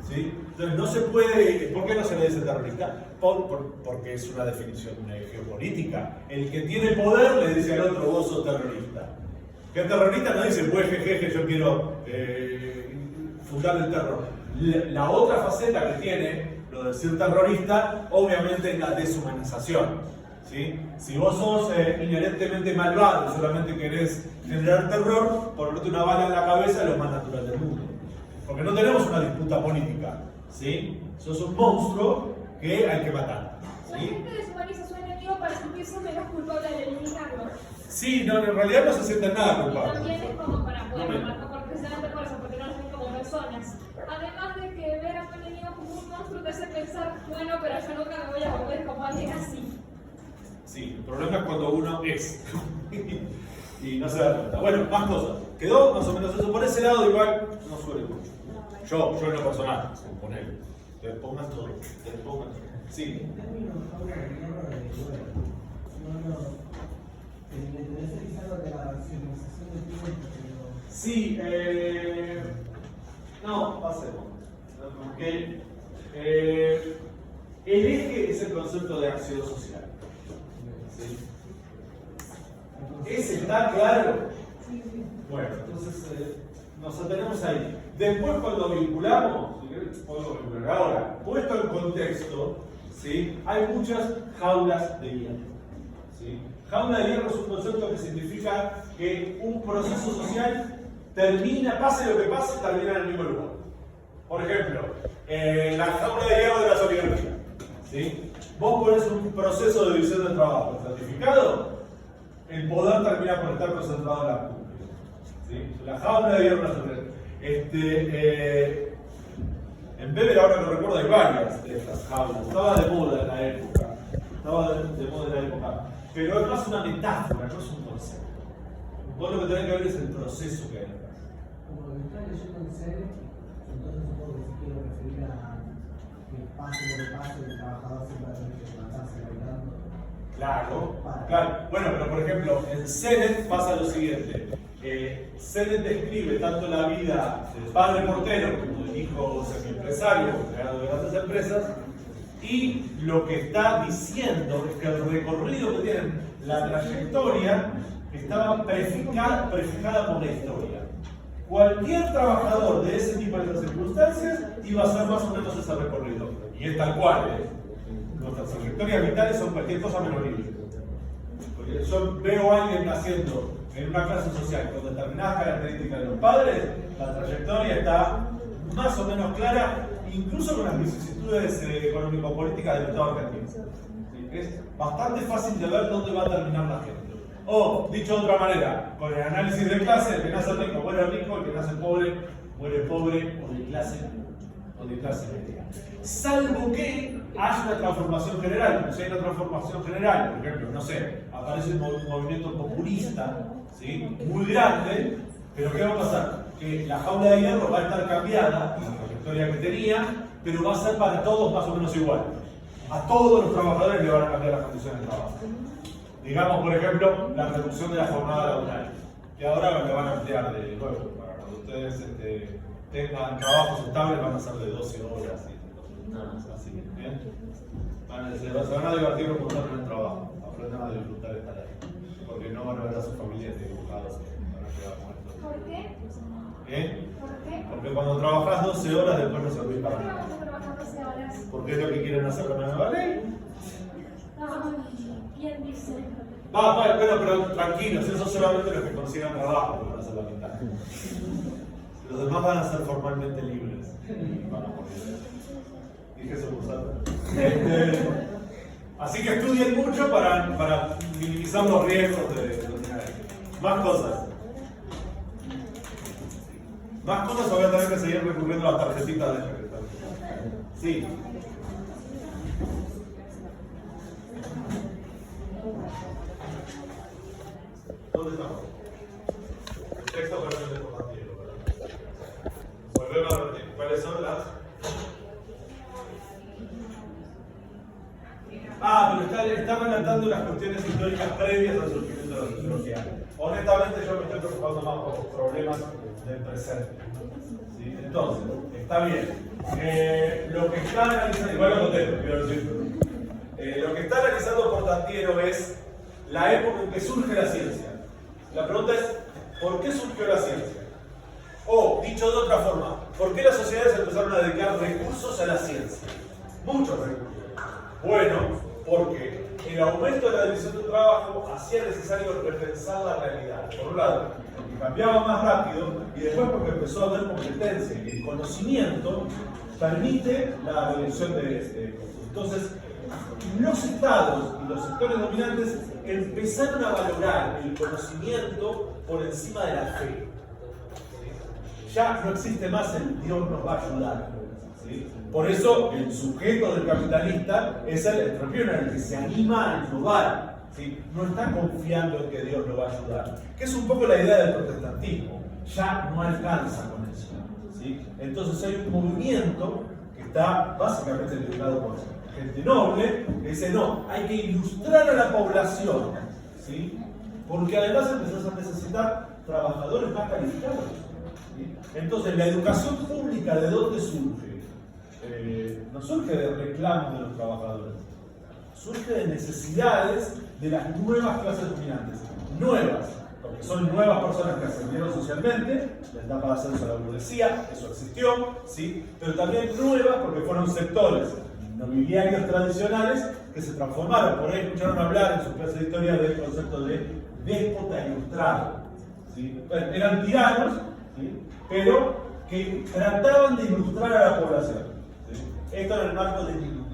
¿sí? Entonces no se puede, ¿por qué no se le dice terrorista? Porque es una definición geopolítica. El que tiene poder le dice al otro, vos sos terrorista. Que el terrorista no dice, pues jeje, yo quiero fundar el terror. La otra faceta que tiene, lo de ser terrorista, obviamente es la deshumanización. ¿Sí? Si vos sos inherentemente malvado y solamente querés generar terror, ponerte una bala en la cabeza es lo más natural del mundo. Porque no tenemos una disputa política. ¿Sí? Sos un monstruo que hay que matar. La ¿Sí? gente deshumaniza a su enemigo para sentirse menos culpable al eliminarlo. Sí, no, en realidad no se sienten nada Y culpables. también es como para poder No, matar, precisamente por eso, porque no los ven como personas. Además de que ver a tu enemigo como un monstruo te hace pensar, bueno, pero yo nunca me voy a volver como alguien así. Sí, el problema es cuando uno es y no se da cuenta. Bueno, más cosas. Quedó más o menos eso. Por ese lado igual no suele mucho. Yo en lo personal, ponele. Te pongan todo. Sí. En términos ahora de guerra de duelo, me interesa quizá lo de la civilización del tiempo, pero... Sí, no, pasemos. Porque el eje es el concepto de acción social. ¿Sí? ¿Ese está claro? Bueno, entonces nos atenemos ahí. Después cuando vinculamos, si querés, podemos vincular ocurre. Ahora, puesto en contexto, ¿sí? Hay muchas jaulas de hierro. ¿Sí? Jaula de hierro es un concepto que significa que un proceso social termina, pase lo que pase, termina en el mismo lugar. Por ejemplo, la jaula de hierro de las oligarquías. ¿Sí? Vos ponés un proceso de división del trabajo estratificado, el poder termina por estar concentrado en la cúpula. ¿Sí? La jaula de hierro de las oligarquías. En Weber, ahora que recuerdo, hay varias de estas jaulas. Estaba de moda en la época. Pero es más una metáfora, no es un concepto. Vos lo que tenés que ver es el proceso que hay atrás. Como lo estoy leyendo en serio, entonces supongo que si quiero referir a que pase lo que pase, el trabajador siempre tiene que levantarse bailando. Claro. Bueno, pero por ejemplo, en Sennett pasa lo siguiente. Sennett describe tanto la vida del padre portero como del hijo semi-empresario, creado de grandes empresas, y lo que está diciendo es que el recorrido que tienen, la trayectoria, estaba prefijada por la historia. Cualquier trabajador de ese tipo de circunstancias iba a hacer más o menos ese recorrido. Y es tal cual, nuestras trayectorias vitales son cualquier cosa menos libre. Porque yo veo a alguien naciendo en una clase social con determinadas características de los padres, la trayectoria está más o menos clara, incluso con las vicisitudes económico-políticas del Estado argentino. ¿Sí? Es bastante fácil de ver dónde va a terminar la gente. O, dicho de otra manera, con el análisis de clase, el que nace rico muere rico, el que nace pobre muere pobre o de clase media. Salvo que haya una transformación general. Si hay una transformación general, por ejemplo, no sé, aparece un movimiento populista, ¿sí? Muy grande, pero ¿qué va a pasar? Que la jaula de hierro va a estar cambiada, la trayectoria que tenía, pero va a ser para todos más o menos igual. A todos los trabajadores le van a cambiar las condiciones de trabajo. Digamos, por ejemplo, la reducción de la jornada laboral, que ahora le van a ampliar de nuevo, para cuando ustedes tengan trabajos estables, van a ser de 12 horas, así, ¿bien? Se van a divertir con estar en el trabajo, aprendan a disfrutar de estar ahí, porque no van a ver a sus familias dibujados, van a quedar muertos. ¿Por qué? ¿Por qué? Porque cuando trabajas 12 horas, después no servís ¿Por para qué nada. vamos a trabajar 12 horas? Porque es lo que quieren hacer con la nueva ley. Ay, ¿quién dice? Bueno, pero tranquilos, esos solamente los que consigan trabajo van a ser la mitad. Los demás van a ser formalmente libres. Van a morir. Dije eso por salto. Así que estudien mucho para minimizar los riesgos de tener ahí. Más cosas. Más cosas, voy a tener que seguir recurriendo a las tarjetitas de secretario. Sí. ¿Dónde estamos? El texto para el deportivo, ¿verdad? Volvemos a repetir. ¿Cuáles son las? Pero está relatando las cuestiones históricas previas al surgimiento de la sociología. Honestamente, yo me estoy preocupando más por los problemas del presente. ¿Sí? Entonces, está bien. Lo que está analizando, igual lo contesto, quiero decirlo. Lo que está analizando Portantiero es la época en que surge la ciencia. La pregunta es, ¿por qué surgió la ciencia? O, dicho de otra forma, ¿por qué las sociedades empezaron a dedicar recursos a la ciencia? Muchos recursos. Bueno, porque el aumento de la división del trabajo hacía necesario repensar la realidad. Por un lado, porque cambiaba más rápido, y después porque empezó a haber competencia. Y el conocimiento permite la reducción de costos. Entonces, los estados y los sectores dominantes empezaron a valorar el conocimiento por encima de la fe. Ya no existe más el Dios nos va a ayudar. ¿Sí? Por eso el sujeto del capitalista es el entrepreneur, el que se anima a innovar. ¿Sí? No está confiando en que Dios lo va a ayudar. Que es un poco la idea del protestantismo. Ya no alcanza con eso. ¿Sí? Entonces hay un movimiento que está básicamente liderado por gente noble, que dice no, hay que ilustrar a la población. ¿Sí? Porque además empezás a necesitar trabajadores más calificados. ¿Sí? Entonces, la educación pública, ¿de dónde surge? No surge de reclamos de los trabajadores, surge de necesidades de las nuevas clases dominantes. Nuevas. porque son nuevas personas que ascendieron socialmente, la etapa de ascenso a la burguesía, eso existió, ¿sí? Pero también nuevas porque fueron sectores nobiliarios tradicionales que se transformaron. Por ahí escucharon hablar en su clase de historia del concepto de déspota ilustrado, ¿sí? Bueno, eran tiranos, ¿sí? Pero que trataban de ilustrar a la población, ¿sí? Esto en el marco del iluminismo.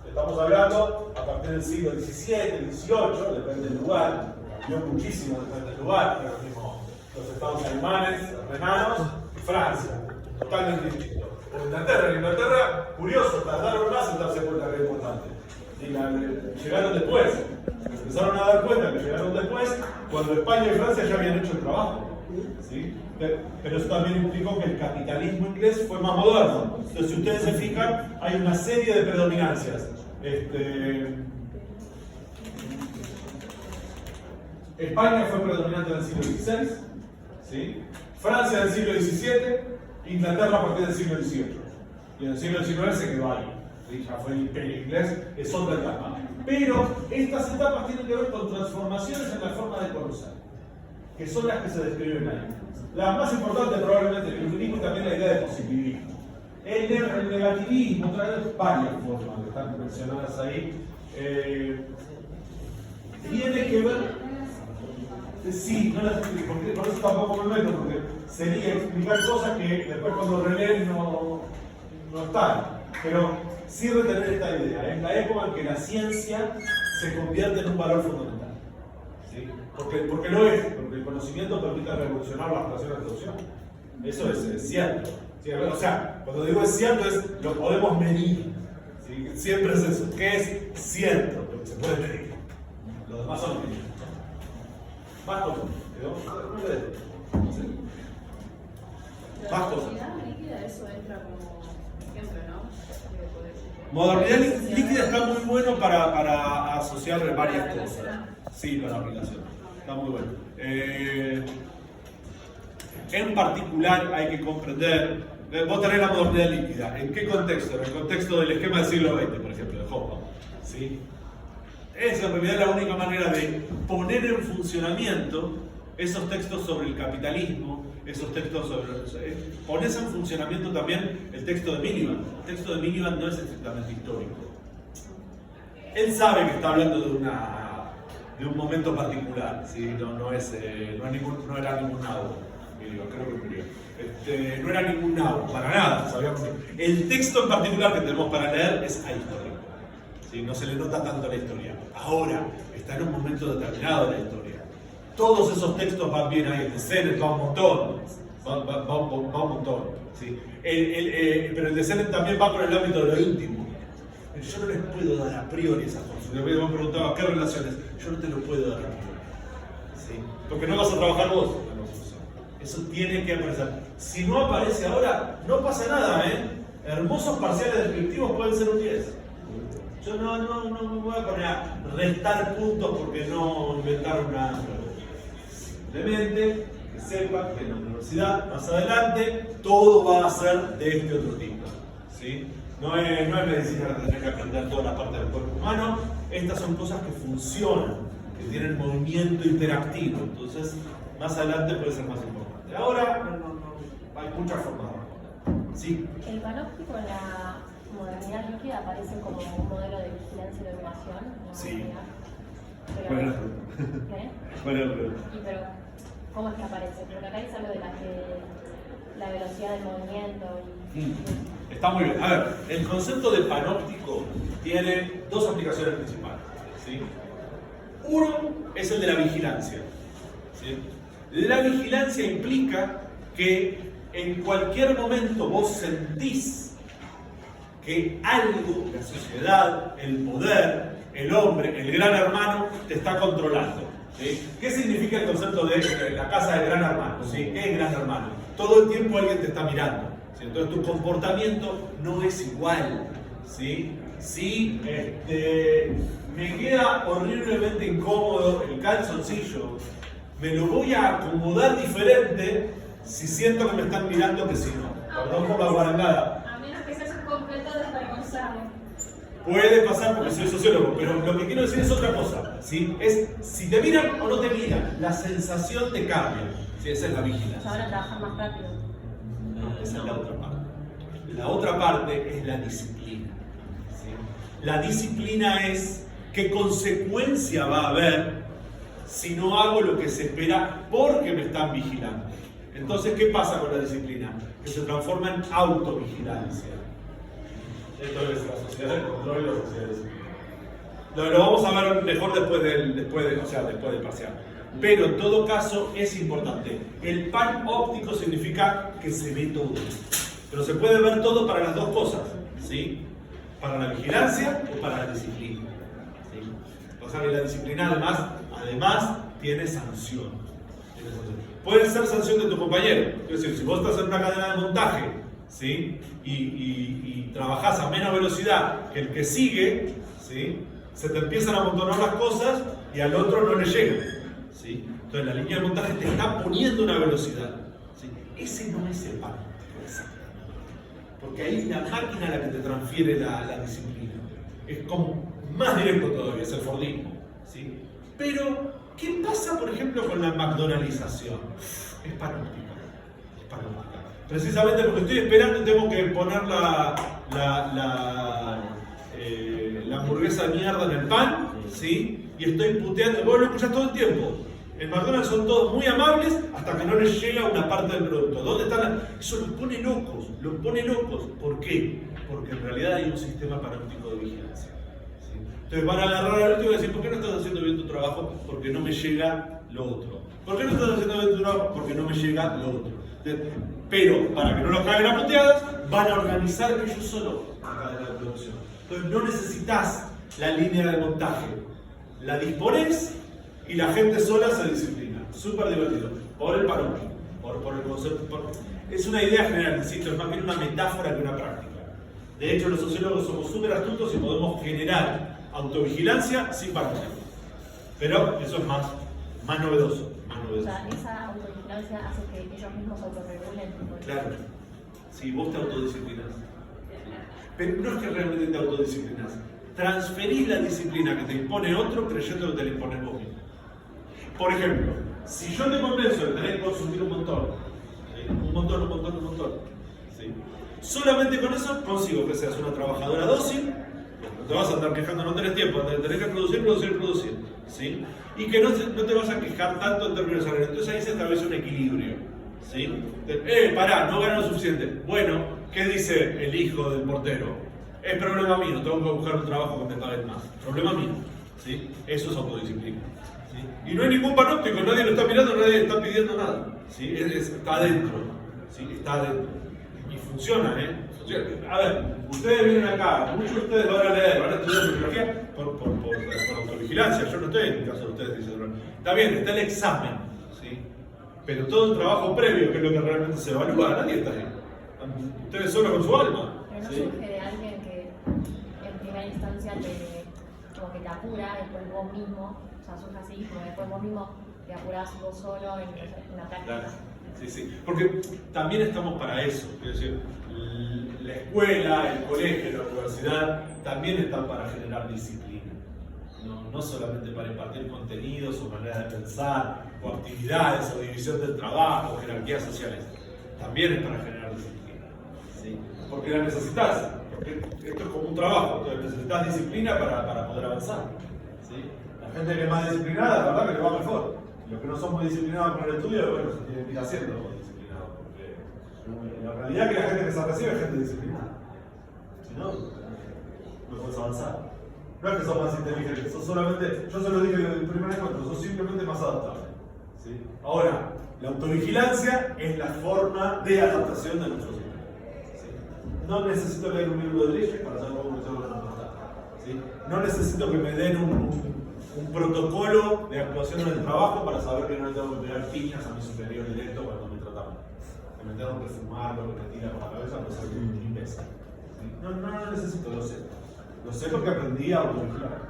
Estamos hablando a partir del siglo XVII, XVIII, depende del lugar, cambió muchísimo depende del lugar, pero mismo los estados alemanes, renanos y Francia, totalmente distinto. En Inglaterra, curioso, tardaron más en darse cuenta que era importante. Llegaron después, se empezaron a dar cuenta que llegaron después, cuando España y Francia ya habían hecho el trabajo. ¿Sí? Pero eso también implicó que el capitalismo inglés fue más moderno. Entonces, si ustedes se fijan, hay una serie de predominancias. España fue predominante en el siglo XVI, ¿sí? Francia en el siglo XVII, Inglaterra a partir del siglo XVIII. Y en el siglo XIX se quedó ahí. ¿Sí? Ya fue el imperio inglés, es otra etapa. Pero estas etapas tienen que ver con transformaciones en la forma de conocer, que son las que se describen ahí. La más importante probablemente el iluminismo y también la idea de positivismo. El negativismo trae varias formas que están mencionadas ahí. Tiene que ver... Sí, no las explico, porque por eso tampoco me meto, porque sería explicar cosas que después cuando releen no están. Pero sí retener esta idea. Es la época en que la ciencia se convierte en un valor fundamental. ¿Sí? Porque lo es, porque el conocimiento permite revolucionar las relaciones de producción. Eso es cierto. ¿Sí? O sea, cuando digo es cierto, lo podemos medir. ¿Sí? Siempre es eso. ¿Qué es cierto? Lo que se puede medir. Los demás son medidos. Más cosas. ¿Sí? Más cosas. Modernidad líquida, eso entra como ejemplo, ¿no? Modernidad líquida está muy bueno para asociar varias cosas. Sí, para la aplicación. Está muy bueno. En particular hay que comprender, vos tenés la modernidad líquida. ¿En qué contexto? En el contexto del esquema del siglo XX, por ejemplo, de Hoffman. ¿Sí? Es en realidad la única manera de poner en funcionamiento esos textos sobre el capitalismo, esos textos sobre... Ponés en funcionamiento también el texto de Miliband. El texto de Miliband no es estrictamente histórico. Él sabe que está hablando de un momento particular, ¿sí? No era ningún nabo, creo que murió. No era ningún nabo, para nada. Sabíamos. El texto en particular que tenemos para leer es ahistórico. ¿Sí? No se le nota tanto la historia. Ahora, está en un momento determinado de la historia. Todos esos textos van bien ahí, de Sennett va un montón. Va un montón. ¿Sí? Pero el de Sennett también va por el ámbito de lo íntimo. Yo no les puedo dar a priori esas cosas. Me preguntaba, ¿qué relaciones? Yo no te lo puedo dar a priori. ¿Sí? Porque no vas a trabajar vos. Eso tiene que aparecer. Si no aparece ahora, no pasa nada, ¿eh? Hermosos parciales descriptivos pueden ser un 10. Yo no me voy a poner a restar puntos porque no inventaron nada. Simplemente que sepan que en la universidad, más adelante, todo va a ser de este otro tipo. ¿Sí? No es medicina que tener que aprender toda la parte del cuerpo humano. Estas son cosas que funcionan, que tienen movimiento interactivo. Entonces, más adelante puede ser más importante. Ahora, hay muchas formas. ¿Sí? El panóptico en la modernidad líquida aparece como un modelo de vigilancia y dominación. Sí. Pero, Bueno. ¿qué? Bueno. Pero, ¿cómo es que aparece? Porque acá dice algo de la velocidad del movimiento y... Está muy bien. A ver, el concepto de panóptico tiene dos aplicaciones principales. ¿Sí? Uno es el de la vigilancia. ¿Sí? La vigilancia implica que en cualquier momento vos sentís que algo, la sociedad, el poder, el hombre, el gran hermano, te está controlando. ¿Sí? ¿Qué significa el concepto de la casa del gran hermano? ¿Sí? ¿Qué es gran hermano? Todo el tiempo alguien te está mirando. ¿Sí? Entonces tu comportamiento no es igual. ¿Sí? Si me queda horriblemente incómodo el calzoncillo, me lo voy a acomodar diferente si siento que me están mirando que si no. Perdón por la guarangada. A menos que seas un completo desvergonzado. Puede pasar porque soy sociólogo, pero lo que quiero decir es otra cosa. ¿sí? Es si te miran o no te miran, la sensación te cambia. ¿Sí? Esa es la vigilancia. Ahora trabajar más rápido. No, esa es la otra parte. La otra parte es la disciplina. ¿Sí? La disciplina es qué consecuencia va a haber si no hago lo que se espera porque me están vigilando. Entonces, ¿qué pasa con la disciplina? Que se transforma en autovigilancia. Esto es la sociedad del control y la sociedad de disciplina. Lo vamos a ver mejor después del parcial. Pero en todo caso es importante. El pan óptico significa que se ve todo. Pero se puede ver todo para las dos cosas, ¿sí? Para la vigilancia o para la disciplina. ¿Sí? O sea que la disciplina además tiene sanción. Puede ser sanción de tu compañero. Es decir, si vos estás en una cadena de montaje, ¿sí? y trabajás a menos velocidad que el que sigue, ¿sí? Se te empiezan a amontonar las cosas y al otro no le llegan. ¿Sí? Entonces la línea de montaje te está poniendo una velocidad. ¿Sí? Ese no es el pan. Porque ahí es la máquina la que te transfiere la disciplina. Es como más directo todavía, es el Fordismo. ¿Sí? Pero, ¿qué pasa, por ejemplo, con la McDonaldización? Es panóptica. Es panóptica. Precisamente porque estoy esperando y tengo que poner la hamburguesa de mierda en el pan, ¿sí? Y estoy puteando, vos lo escuchás todo el tiempo. En McDonald's son todos muy amables hasta que no les llega una parte del producto. ¿Dónde están? Eso los pone locos, los pone locos. ¿Por qué? Porque en realidad hay un sistema panóptico de vigilancia. ¿Sí? Entonces van a agarrar al último y decir, ¿por qué no estás haciendo bien tu trabajo? Porque no me llega lo otro. ¿Por qué no estás haciendo bien tu trabajo? Porque no me llega lo otro. Pero para que no los caigan a puteadas, van a organizar ellos solos la cadena de producción. Entonces no necesitas la línea de montaje. La dispones y la gente sola se disciplina. Súper divertido. Por el panóptico, por el concepto. Es una idea general, insisto, es más bien una metáfora que una práctica. De hecho, los sociólogos somos súper astutos y podemos generar autovigilancia sin panóptico. Pero eso es más novedoso. O sea, esa autovigilancia hace que ellos mismos se autorregulen. Claro. Si vos te autodisciplinas. Pero no es que realmente te autodisciplinas. Transferís la disciplina que te impone otro creyendo que te la impones vos mismo. Por ejemplo, si yo te convenzo de que tenés que consumir un montón, ¿sí? un montón, ¿sí? Solamente con eso consigo que seas una trabajadora dócil, no te vas a andar quejando, no tenés tiempo, tenés que producir, ¿sí? Y que no te vas a quejar tanto en términos salariales. Entonces ahí se establece un equilibrio, ¿sí? Pará, no ganas lo suficiente. Bueno, ¿qué dice el hijo del portero? Es problema mío, tengo que buscar un trabajo que me paguen más. Problema mío, ¿sí? Eso es autodisciplina. ¿Sí? Y no hay ningún panóptico, nadie lo está mirando, nadie está pidiendo nada. ¿Sí? Está adentro, ¿sí? Está adentro. Y funciona, ¿eh? Funciona. A ver, ustedes vienen acá, muchos de ustedes van a leer, van a estudiar bibliografía por autovigilancia. Yo no estoy en el caso de ustedes, dicen. Está bien, está el examen, ¿sí? Pero todo el trabajo previo, que es lo que realmente se evalúa, nadie está ahí. Ustedes solo con su alma. Pero no ¿sí? surge de alguien que en primera instancia como que te apura, después vos mismo, o sea, surge así, como después vos mismo te apurás vos solo en la práctica. Claro. Sí. Porque también estamos para eso. Es decir, la escuela, el colegio, la universidad también están para generar disciplina. No solamente para impartir contenidos o maneras de pensar, o actividades, o división del trabajo, jerarquías sociales. También es para generar disciplina. ¿Sí? Porque la necesitas. Porque esto es como un trabajo. Entonces necesitas disciplina para poder avanzar. ¿Sí? La gente que es más disciplinada, la verdad que le va mejor. Los que no son muy disciplinados con el estudio, bueno, se tienen que ir haciendo disciplinados. Porque la realidad es que la gente que se recibe es gente disciplinada. Si no, no puedes avanzar. No es que sos más inteligente, sos solamente, yo se lo dije en el primer encuentro, sos simplemente más adaptable. ¿Sí? Ahora, la autovigilancia es la forma de adaptación de nuestro sistema. ¿Sí? No necesito leer un libro de leyes para saber cómo tengo que comportar. ¿Sí? No necesito que me den un protocolo de actuación en el trabajo para saber que no le tengo que pegar piñas a mi superior directo cuando me tratan. Que me tengo que fumar, lo que me tira por la cabeza, no ser un imbécil. ¿Sí? No necesito, lo sé. Lo sé porque aprendí a autovigilar.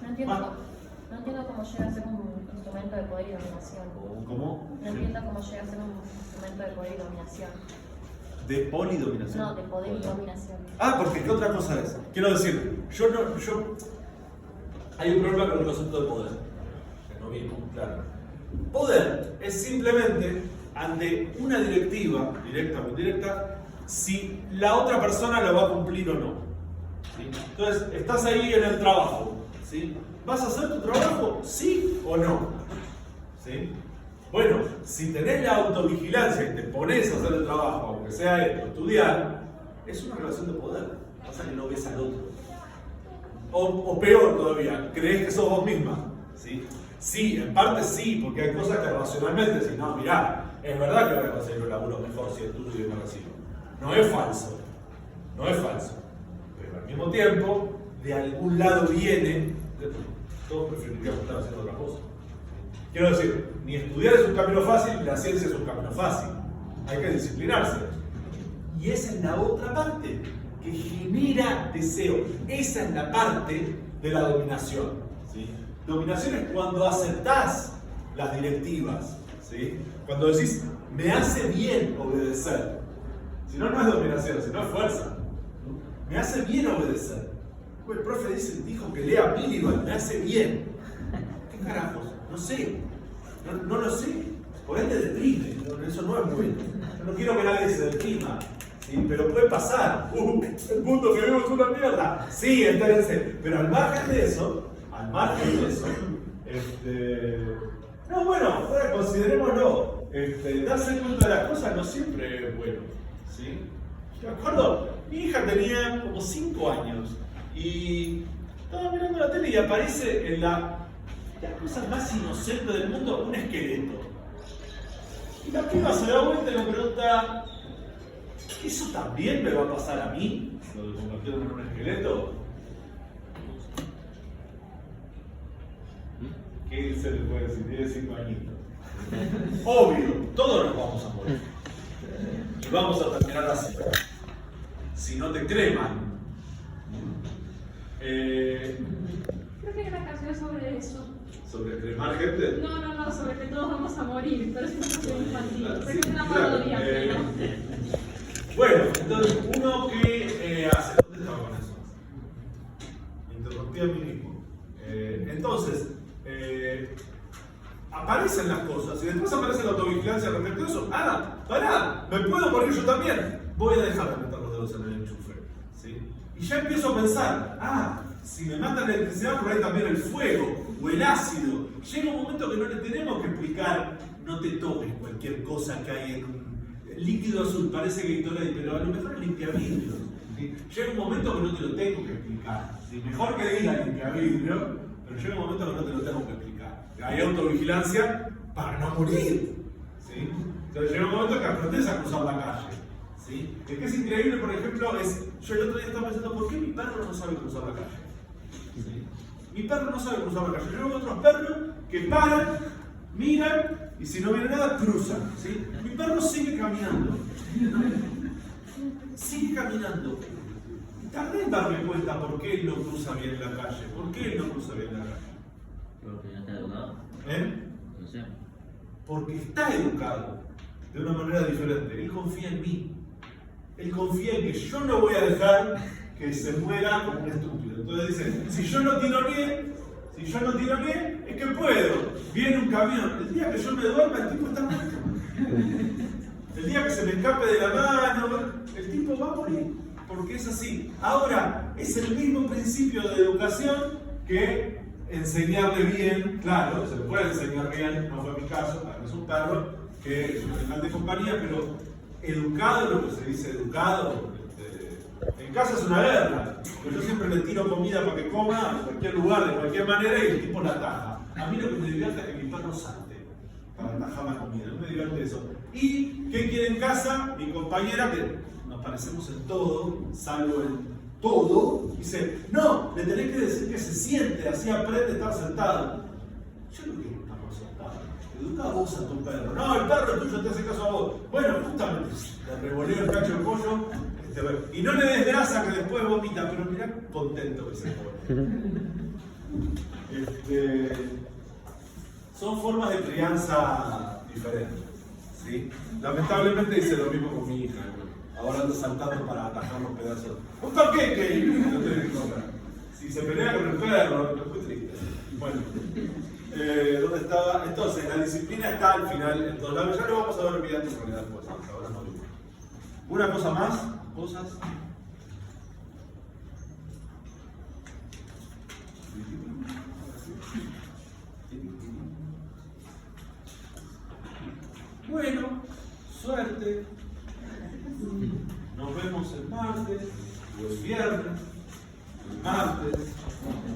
No entiendo cómo llega a ser un instrumento de poder y dominación. ¿Cómo? No entiendo cómo llega a ser un instrumento de poder y dominación. ¿De polidominación? No, de poder y dominación. Porque ¿qué otra cosa es? Quiero decir, Hay un problema con el concepto de poder, que no vimos, claro. Poder es simplemente ante una directiva, directa o indirecta, si la otra persona lo va a cumplir o no. ¿Sí? Entonces, estás ahí en el trabajo, ¿sí? ¿Vas a hacer tu trabajo? ¿Sí o no? ¿Sí? Bueno, si tenés la autovigilancia y te pones a hacer el trabajo, aunque sea esto, estudiar, es una relación de poder. Pasa que no ves al otro. O peor todavía, crees que sos vos misma. ¿Sí? Sí, en parte sí, porque hay cosas que racionalmente decís, no, mirá, es verdad que voy a conseguir un laburo mejor si estudio y me recibo. No es falso. No es falso. Pero al mismo tiempo, de algún lado viene, todos preferiríamos estar haciendo otra cosa. Quiero decir, ni estudiar es un camino fácil, ni la ciencia es un camino fácil. Hay que disciplinarse. Y esa es la otra parte, que genera deseo. Esa es la parte de la dominación. ¿Sí? Dominación es cuando aceptás las directivas. ¿Sí? Cuando decís, me hace bien obedecer. Si no, no es dominación, si no es fuerza. Me hace bien obedecer. El profe dijo que lea Miliband, me hace bien. ¿Qué carajos? No sé. No lo sé. Por ahí te deprime. Eso no es bueno. Yo no quiero que nadie se deprima. ¿Sí? Pero puede pasar. El mundo que vemos es una mierda. Sí, entérense. Pero al margen de eso, no, bueno, ahora considerémoslo. Darse cuenta de las cosas no siempre es bueno. ¿Sí? Yo me acuerdo, mi hija tenía como 5 años y estaba mirando la tele y aparece en la cosa más inocente del mundo un esqueleto. Y la piba se da vuelta y me pregunta, ¿eso también me va a pasar a mí? Lo de convertirme en un esqueleto. ¿Qué se le puede decir? Tiene 5 añitos. Obvio, todos nos vamos a morir. Y vamos a terminar así. Si no te creman. Creo que hay una canción sobre eso. ¿Sobre cremar gente? No, sobre que todos vamos a morir, pero es una canción infantil. Claro, Creo que es una claro, melodía, pero... Bueno, entonces, uno que hace. ¿Dónde estaba con eso? Me interrumpí a mí mismo. Entonces, aparecen las cosas y después aparece la autovigilancia respecto a eso. Pará, me puedo morir yo también. Voy a dejar de meter los dedos en el enchufe. ¿Sí? Y ya empiezo a pensar, si me mata la electricidad, por ahí también el fuego o el ácido. Llega un momento que no le tenemos que explicar, no te toques cualquier cosa que hay en un líquido azul, parece que Gatorade, pero a lo mejor es limpiavidrios. ¿Sí? Llega un momento que no te lo tengo que explicar. ¿Sí? Mejor que diga limpiavidrio, pero llega un momento que no te lo tengo que explicar. Hay autovigilancia para no morir. ¿Sí? Entonces llega un momento que aprendes a cruzar la calle. ¿Sí? El que es increíble, por ejemplo, yo el otro día estaba pensando, ¿por qué mi perro no sabe cruzar la calle? ¿Sí? Mi perro no sabe cruzar la calle. Yo veo otros perros que paran, miran y si no viene nada, cruzan. ¿Sí? Mi perro sigue caminando. Sigue caminando. Tardé en darme cuenta por qué él no cruza bien la calle. ¿Por qué él no cruza bien la calle? Porque no está educado. No sé. Porque está educado de una manera diferente. Él confía en mí. Él confía en que yo no voy a dejar que se muera como un estúpido. Entonces dice, si yo no tironeé, es que puedo. Viene un camión. El día que yo me duerma, el tipo está muerto. El día que se me escape de la mano, el tipo va a morir. Porque es así. Ahora, es el mismo principio de educación que enseñarle bien. Claro, se le puede enseñar bien, no fue mi caso, es un perro que es un animal de compañía, pero educado, lo que se dice educado, en casa es una guerra. Yo siempre le tiro comida para que coma en cualquier lugar, de cualquier manera, y el tipo la ataja. A mí lo que me divierte es que mi perro salte para atajar la comida, no me divierte eso. ¿Y qué quiere en casa? Mi compañera, que nos parecemos en todo, salvo en todo, dice, no, le tenés que decir que se siente, así aprende a estar sentado. Yo no quiero un perro sentado. Educa a vos a tu perro. No, el perro tuyo te hace caso a vos. Bueno, justamente, le revoleo el cacho de pollo, y no le des grasa que después vomita, pero mirá contento que se pone. Son formas de crianza diferentes. ¿Sí? Lamentablemente hice lo mismo con mi hija. Ahora ando saltando para atajar los pedazos. ¡Un panqueque! No te voy a comprar. Si se pelea con el perro, es muy triste. Bueno, ¿dónde estaba? Entonces, la disciplina está al final en todos lados. Ya lo vamos a ver bien en realidad después. Ahora no. Una cosa más, cosas. Bueno, suerte. Nos vemos el martes o el viernes. El martes.